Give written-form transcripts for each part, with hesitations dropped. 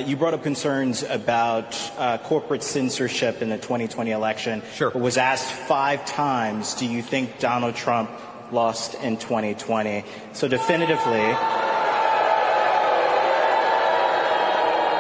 You brought up concerns about corporate censorship in the 2020 election. Sure. It was asked 5 times, do you think Donald Trump lost in 2020? So definitively...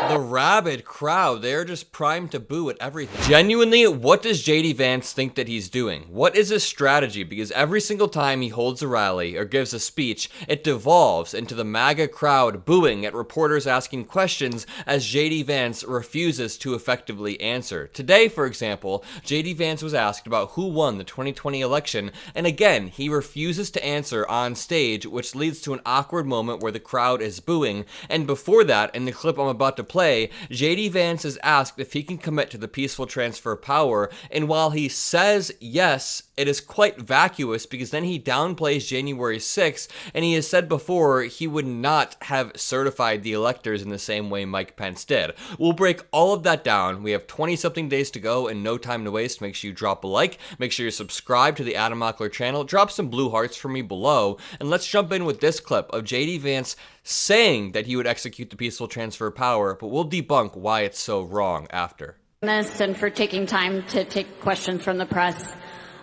The rabid crowd, they're just primed to boo at everything. Genuinely, what does JD Vance think that he's doing? What is his strategy? Because every single time he holds a rally or gives a speech, it devolves into the MAGA crowd booing at reporters asking questions as JD Vance refuses to effectively answer. Today, for example, JD Vance was asked about who won the 2020 election, and again, he refuses to answer on stage, which leads to an awkward moment where the crowd is booing. And before that, in the clip I'm about to play, JD Vance is asked if he can commit to the peaceful transfer of power, and while he says yes, it is quite vacuous because then he downplays January 6th, and he has said before he would not have certified the electors in the same way Mike Pence did. We'll break all of that down. We have 20-something days to go and no time to waste. Make sure you drop a like, make sure you subscribe to the Mockler channel, drop some blue hearts for me below, and let's jump in with this clip of JD Vance saying that he would execute the peaceful transfer of power, but we'll debunk why it's so wrong after. And for taking time to take questions from the press.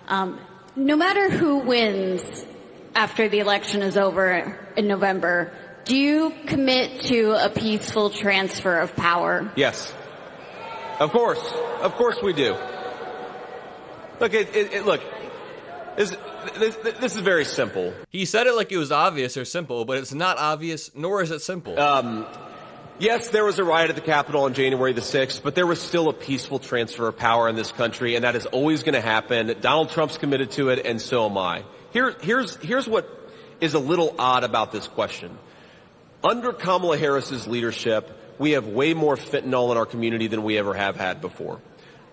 No matter who wins after the election is over in November, do you commit to a peaceful transfer of power? Yes. Of course. Of course we do. Look, look. This is very simple. He said it like it was obvious or simple, but it's not obvious, nor is it simple. Yes, there was a riot at the Capitol on January the 6th, but there was still a peaceful transfer of power in this country, and that is always going to happen. Donald Trump's committed to it, and so am I. Here's what is a little odd about this question. Under Kamala Harris's leadership, we have way more fentanyl in our community than we ever have had before.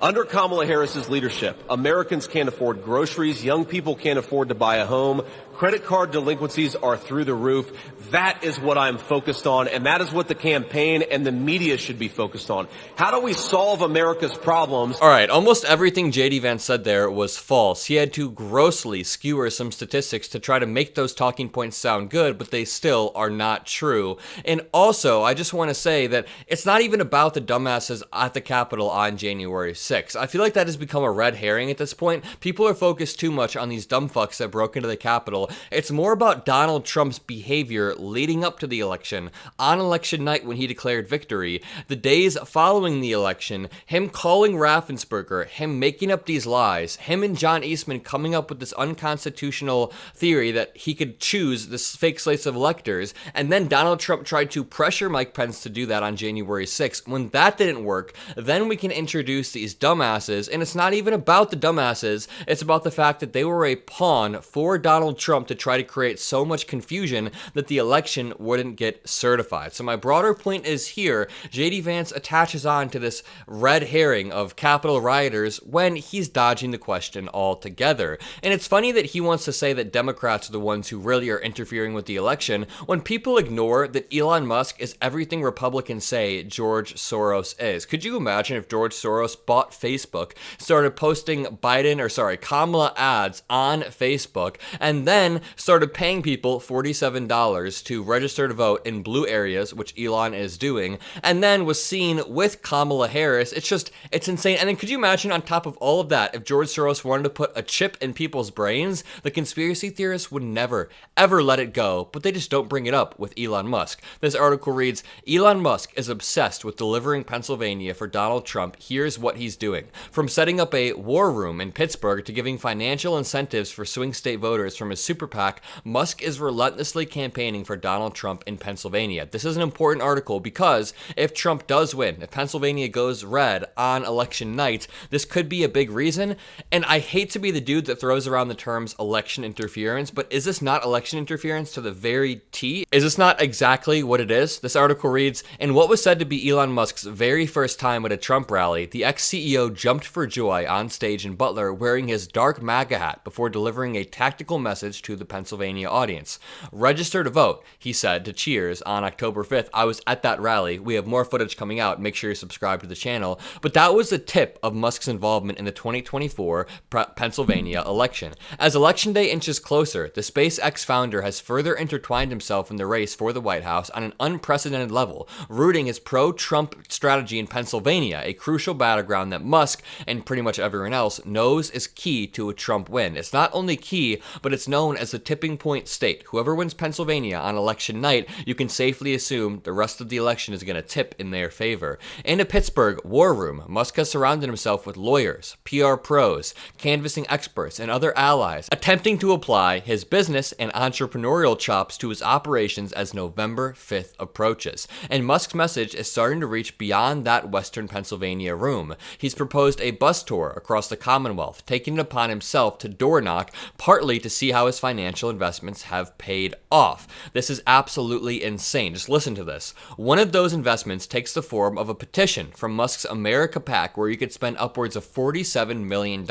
Under Kamala Harris's leadership, Americans can't afford groceries, young people can't afford to buy a home, credit card delinquencies are through the roof. That is what I'm focused on, and that is what the campaign and the media should be focused on. How do we solve America's problems? All right, almost everything JD Vance said there was false. He had to grossly skewer some statistics to try to make those talking points sound good, but they still are not true. And also, I just want to say that it's not even about the dumbasses at the Capitol on January 6th. I feel like that has become a red herring at this point. People are focused too much on these dumb fucks that broke into the Capitol. It's more about Donald Trump's behavior leading up to the election, on election night when he declared victory, the days following the election, him calling Raffensperger, him making up these lies, him and John Eastman coming up with this unconstitutional theory that he could choose this fake slates of electors, and then Donald Trump tried to pressure Mike Pence to do that on January 6th. When that didn't work, then we can introduce these dumbasses, and it's not even about the dumbasses, it's about the fact that they were a pawn for Donald Trump to try to create so much confusion that the election wouldn't get certified. So my broader point is here, JD Vance attaches on to this red herring of Capitol rioters when he's dodging the question altogether. And it's funny that he wants to say that Democrats are the ones who really are interfering with the election when people ignore that Elon Musk is everything Republicans say George Soros is. Could you imagine if George Soros bought Facebook, started posting Kamala ads on Facebook, and then started paying people $47 to register to vote in blue areas, which Elon is doing, and then was seen with Kamala Harris? It's insane. And then could you imagine on top of all of that, if George Soros wanted to put a chip in people's brains, the conspiracy theorists would never, ever let it go, but they just don't bring it up with Elon Musk. This article reads, Elon Musk is obsessed with delivering Pennsylvania for Donald Trump. Here's what he's doing. From setting up a war room in Pittsburgh to giving financial incentives for swing state voters from his super PAC, Musk is relentlessly campaigning for Donald Trump in Pennsylvania. This is an important article because if Trump does win, if Pennsylvania goes red on election night, this could be a big reason. And I hate to be the dude that throws around the terms election interference, but is this not election interference to the very T? Is this not exactly what it is? This article reads, in what was said to be Elon Musk's very first time at a Trump rally, the ex-CEO CEO jumped for joy on stage in Butler wearing his dark MAGA hat before delivering a tactical message to the Pennsylvania audience. Register to vote, he said to Cheers on October 5th. I was at that rally. We have more footage coming out. Make sure you subscribe to the channel. But that was the tip of Musk's involvement in the 2024 Pennsylvania election. As Election Day inches closer, the SpaceX founder has further intertwined himself in the race for the White House on an unprecedented level, rooting his pro-Trump strategy in Pennsylvania, a crucial battleground that Musk and pretty much everyone else knows is key to a Trump win. It's not only key, but it's known as the tipping point state. Whoever wins Pennsylvania on election night, you can safely assume the rest of the election is going to tip in their favor. In a Pittsburgh war room, Musk has surrounded himself with lawyers, PR pros, canvassing experts, and other allies, attempting to apply his business and entrepreneurial chops to his operations as November 5th approaches. And Musk's message is starting to reach beyond that Western Pennsylvania room. He's proposed a bus tour across the Commonwealth, taking it upon himself to door knock, partly to see how his financial investments have paid off. This is absolutely insane. Just listen to this. One of those investments takes the form of a petition from Musk's America PAC where you could spend upwards of $47 million.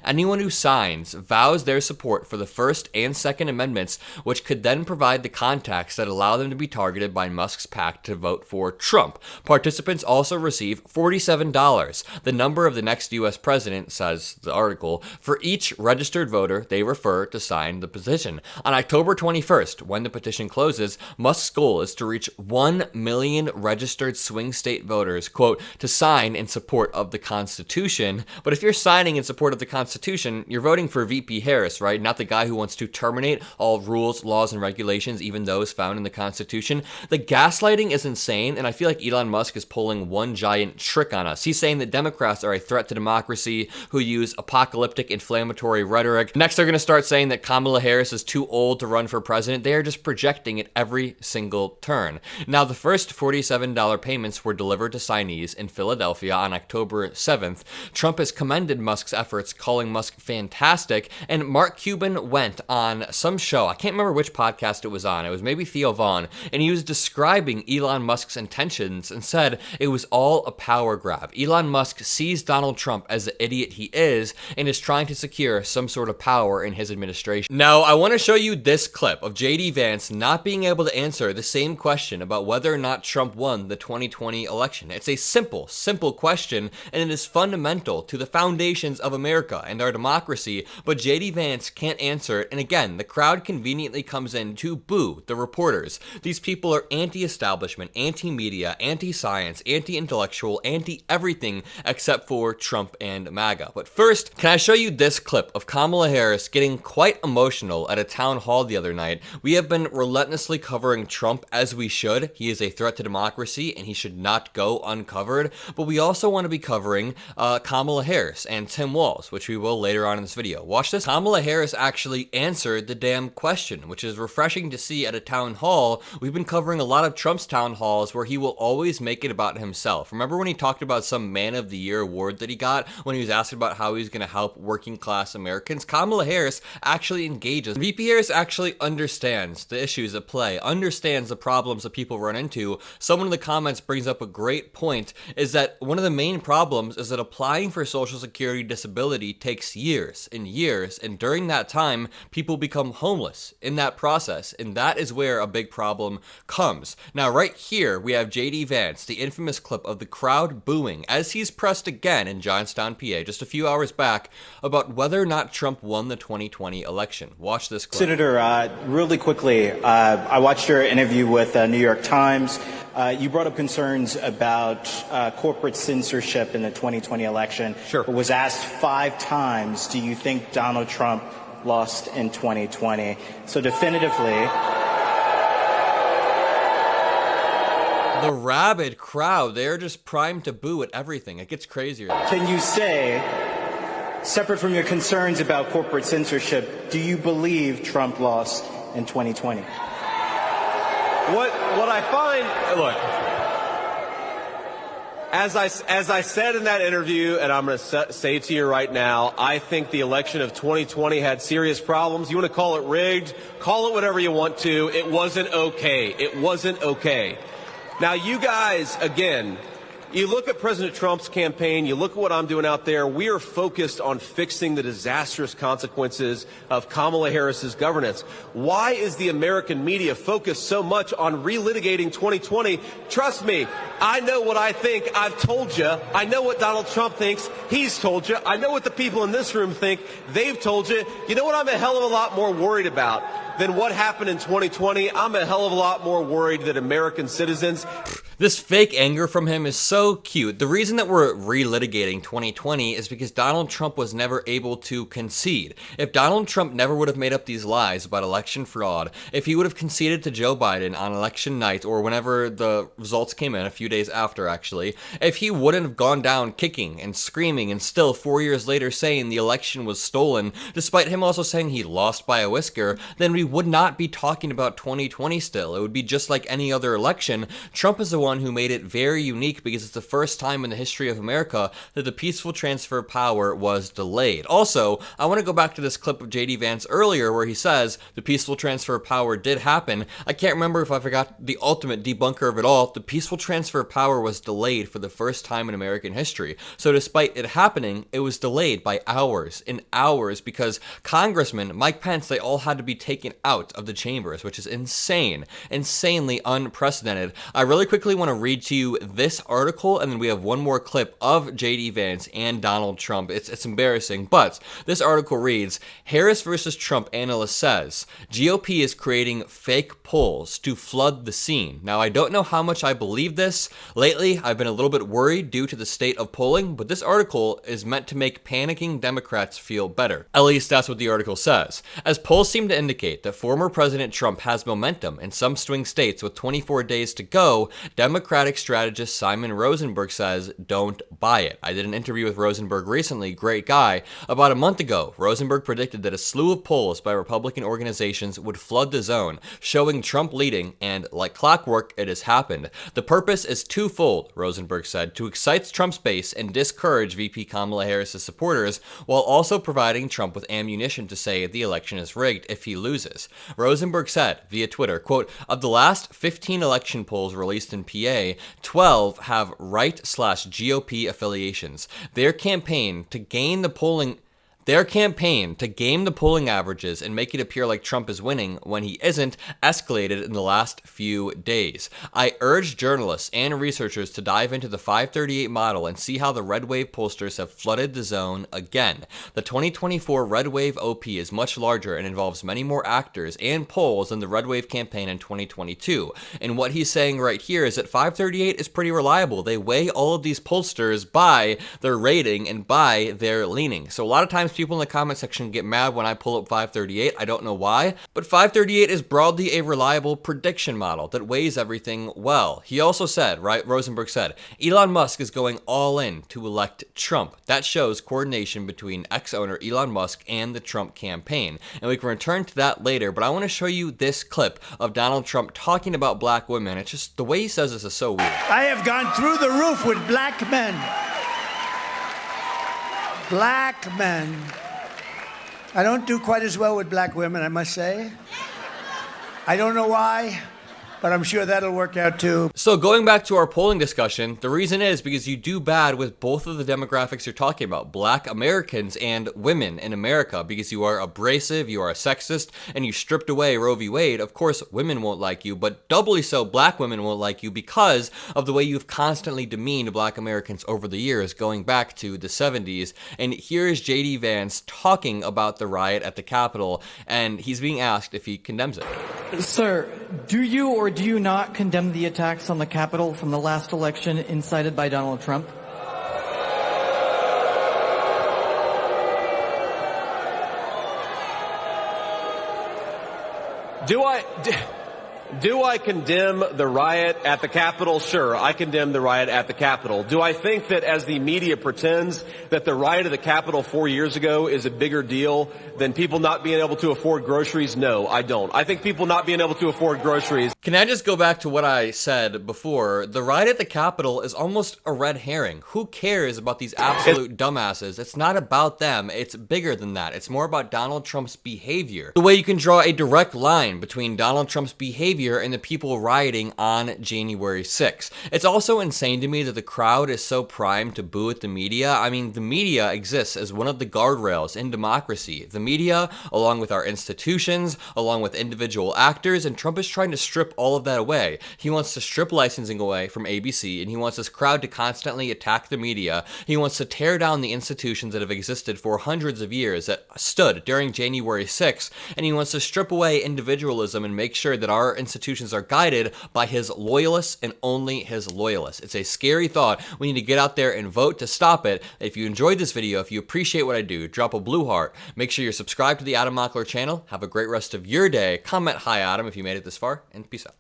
Anyone who signs vows their support for the First and Second Amendments, which could then provide the contacts that allow them to be targeted by Musk's PAC to vote for Trump. Participants also receive $47, the number of the next U.S. president, says the article, for each registered voter they refer to sign the petition. On October 21st, when the petition closes, Musk's goal is to reach 1 million registered swing state voters, quote, to sign in support of the Constitution. But if you're signing in support of the Constitution, you're voting for VP Harris, right? Not the guy who wants to terminate all rules, laws, and regulations, even those found in the Constitution. The gaslighting is insane, and I feel like Elon Musk is pulling one giant trick on us. He's saying that Democrats are a threat to democracy who use apocalyptic, inflammatory rhetoric. Next, they're going to start saying that Kamala Harris is too old to run for president. They are just projecting at every single turn. Now, the first $47 payments were delivered to signees in Philadelphia on October 7th. Trump has commended Musk's efforts, calling Musk fantastic, and Mark Cuban went on some show. I can't remember which podcast it was on. It was maybe Theo Vaughn, and he was describing Elon Musk's intentions and said it was all a power grab. Elon Musk sees Donald Trump as the idiot he is and is trying to secure some sort of power in his administration. Now, I want to show you this clip of JD Vance not being able to answer the same question about whether or not Trump won the 2020 election. It's a simple question, and it is fundamental to the foundations of America and our democracy, but JD Vance can't answer it, and again, the crowd conveniently comes in to boo the reporters. These people are anti-establishment, anti-media, anti-science, anti-intellectual, anti-everything except for Trump and MAGA. But first, can I show you this clip of Kamala Harris getting quite emotional at a town hall the other night? We have been relentlessly covering Trump as we should. He is a threat to democracy and he should not go uncovered. But we also want to be covering Kamala Harris and Tim Walz, which we will later on in this video. Watch this. Kamala Harris actually answered the damn question, which is refreshing to see at a town hall. We've been covering a lot of Trump's town halls where he will always make it about himself. Remember when he talked about some Man of the Year award that he got when he was asked about how he was going to help working class Americans? Kamala Harris actually engages. VP Harris actually understands the issues at play, understands the problems that people run into. Someone in the comments brings up a great point, is that one of the main problems is that applying for Social Security disability takes years and years, and during that time, people become homeless in that process, and that is where a big problem comes. Now, right here, we have JD Vance, the infamous clip of the crowd booing as he's pressed again in Johnstown, PA, just a few hours back, about whether or not Trump won the 2020 election. Watch this clip. Senator, really quickly, I watched your interview with New York Times. You brought up concerns about corporate censorship in the 2020 election. Sure. Was asked 5 times, do you think Donald Trump lost in 2020? So definitively... The rabid crowd, they're just primed to boo at everything. It gets crazier. Can you say, separate from your concerns about corporate censorship, do you believe Trump lost in 2020? What I find, look, as I said in that interview, and I'm going to say to you right now, I think the election of 2020 had serious problems. You want to call it rigged, call it whatever you want to. It wasn't okay. It wasn't okay. Now, you guys, again, You look at President Trump's campaign, you look at what I'm doing out there, we are focused on fixing the disastrous consequences of Kamala Harris's governance. Why is the American media focused so much on relitigating 2020? Trust me, I know what I think. I've told you. I know what Donald Trump thinks. He's told you. I know what the people in this room think. They've told you. You know what I'm a hell of a lot more worried about than what happened in 2020? I'm a hell of a lot more worried that American citizens... This fake anger from him is so cute. The reason that we're relitigating 2020 is because Donald Trump was never able to concede. If Donald Trump never would have made up these lies about election fraud, if he would have conceded to Joe Biden on election night or whenever the results came in, a few days after actually, if he wouldn't have gone down kicking and screaming and still 4 years later saying the election was stolen, despite him also saying he lost by a whisker, then we would not be talking about 2020 still. It would be just like any other election. Trump is the one who made it very unique because it's the first time in the history of America that the peaceful transfer of power was delayed. Also, I want to go back to this clip of JD Vance earlier where he says the peaceful transfer of power did happen. I can't remember if I forgot the ultimate debunker of it all. The peaceful transfer of power was delayed for the first time in American history. So despite it happening, it was delayed by hours and hours because Congressman Mike Pence, they all had to be taken out of the chambers, which is insane, insanely unprecedented. I really quickly want to read to you this article, and then we have one more clip of JD Vance and Donald Trump. It's embarrassing, but this article reads, Harris versus Trump analyst says, GOP is creating fake polls to flood the scene. Now, I don't know how much I believe this. Lately, I've been a little bit worried due to the state of polling, but this article is meant to make panicking Democrats feel better. At least that's what the article says. As polls seem to indicate that former President Trump has momentum in some swing states with 24 days to go, Democratic strategist Simon Rosenberg says, don't buy it. I did an interview with Rosenberg recently, great guy. About a month ago, Rosenberg predicted that a slew of polls by Republican organizations would flood the zone, showing Trump leading, and like clockwork, it has happened. The purpose is twofold, Rosenberg said, to excite Trump's base and discourage VP Kamala Harris's supporters, while also providing Trump with ammunition to say the election is rigged if he loses. Rosenberg said, via Twitter, quote, of the last 15 election polls released in PA, 12 have right/GOP affiliations. Their campaign to game the polling averages and make it appear like Trump is winning when he isn't escalated in the last few days. I urge journalists and researchers to dive into the 538 model and see how the red wave pollsters have flooded the zone again. The 2024 red wave OP is much larger and involves many more actors and polls than the red wave campaign in 2022. And what he's saying right here is that 538 is pretty reliable. They weigh all of these pollsters by their rating and by their leaning. So a lot of times people in the comment section get mad when I pull up 538. I don't know why, but 538 is broadly a reliable prediction model that weighs everything well. He also said, right, Rosenberg said, Elon Musk is going all in to elect Trump. That shows coordination between ex-owner Elon Musk and the Trump campaign. And we can return to that later, but I want to show you this clip of Donald Trump talking about black women. It's just, the way he says this is so weird. I have gone through the roof with black men. Black men. I don't do quite as well with black women, I must say. I don't know why, but I'm sure that'll work out too. So going back to our polling discussion, the reason is because you do bad with both of the demographics you're talking about, black Americans and women in America, because you are abrasive, you are a sexist, and you stripped away Roe v. Wade. Of course, women won't like you, but doubly so, black women won't like you because of the way you've constantly demeaned black Americans over the years, going back to the 70s. And here is JD Vance talking about the riot at the Capitol, and he's being asked if he condemns it. Sir, do you or do you not condemn the attacks on the Capitol from the last election incited by Donald Trump? Do I condemn the riot at the Capitol? Sure, I condemn the riot at the Capitol. Do I think that, as the media pretends, that the riot at the Capitol 4 years ago is a bigger deal than people not being able to afford groceries? No, I don't. I think people not being able to afford groceries. Can I just go back to what I said before? The riot at the Capitol is almost a red herring. Who cares about these absolute dumbasses? It's not about them. It's bigger than that. It's more about Donald Trump's behavior. The way you can draw a direct line between Donald Trump's behavior behavior and the people rioting on January 6th. It's also insane to me that the crowd is so primed to boo at the media. I mean, the media exists as one of the guardrails in democracy. The media, along with our institutions, along with individual actors, and Trump is trying to strip all of that away. He wants to strip licensing away from ABC, and he wants this crowd to constantly attack the media. He wants to tear down the institutions that have existed for hundreds of years that stood during January 6th, and he wants to strip away individualism and make sure that our institutions are guided by his loyalists and only his loyalists. It's a scary thought. We need to get out there and vote to stop it. If you enjoyed this video, if you appreciate what I do, drop a blue heart. Make sure you're subscribed to the Adam Mockler channel. Have a great rest of your day. Comment hi Adam if you made it this far, and peace out.